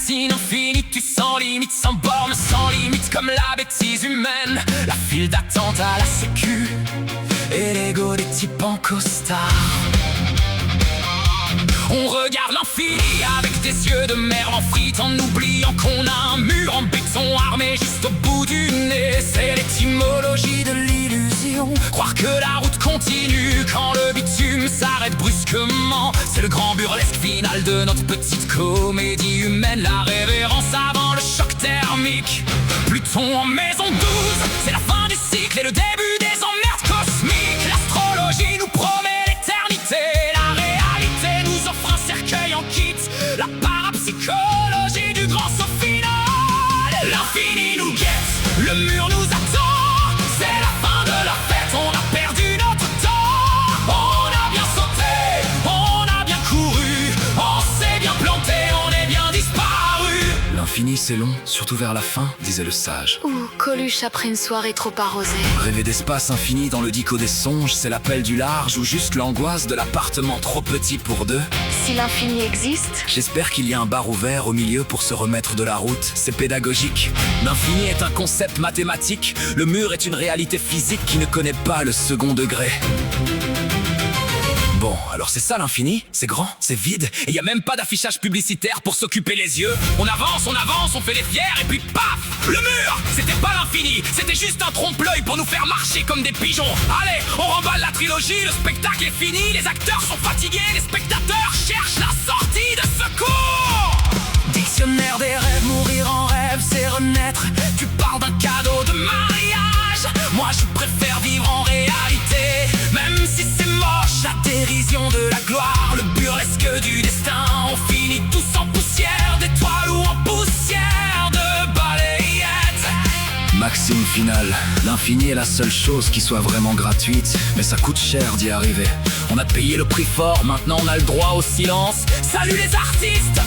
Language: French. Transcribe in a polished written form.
machine infinie, tu sans limite, sans borne, sans limite, comme la bêtise humaine. La file d'attente à la sécu et l'ego des types en costard. On regarde l'infini avec des yeux de merde en frites, en oubliant qu'on a un mur en béton armé juste au bout du nez. C'est l'étymologie de l'illusion, croire que la route continue quand le bitume s'arrête brusquement. C'est le grand burlesque final de notre petite comédie humaine, la révérence avant le choc thermique. Pluton en maison 12, c'est la fin du cycle et le début des emmerdes cosmiques. L'astrologie nous promet l'éternité, en kit, la parapsychologie du grand saut final. L'infini nous guette, le mur nous attend. C'est la fin de la fête, on a perdu notre temps. On a bien sauté, on a bien couru, on s'est bien planté, on est bien disparu. L'infini c'est long, surtout vers la fin, disait le sage. Ou Coluche après une soirée trop arrosée. Rêver d'espace infini dans le dico des songes, c'est l'appel du large ou juste l'angoisse de l'appartement trop petit pour deux. Si l'infini existe, J'espère qu'il y a un bar ouvert au milieu pour se remettre de la route, c'est pédagogique. L'infini est un concept mathématique, le mur est une réalité physique qui ne connaît pas le second degré. Bon, alors c'est ça l'infini, c'est grand, c'est vide, et y a même pas d'affichage publicitaire pour s'occuper les yeux. On avance, on fait les fiers, et puis paf, le mur. C'était pas l'infini, c'était juste un trompe-l'œil pour nous faire marcher comme des pigeons. Allez, on remballe la trilogie, le spectacle est fini, les acteurs sont fatigués, les spectateurs cherchent la sortie de secours. Dictionnaire des rêves, mourir en rêve, c'est renaître. Tu parles d'un cadeau de mariage, moi je préfère vivre en réalité, même si c'est moche, la dérision de la gloire, le burlesque du destin. On finit tous en poussière d'étoiles ou en poussière de balayettes. Maxime finale, l'infini est la seule chose qui soit vraiment gratuite, mais ça coûte cher d'y arriver. On a payé le prix fort, maintenant on a le droit au silence. Salut les artistes!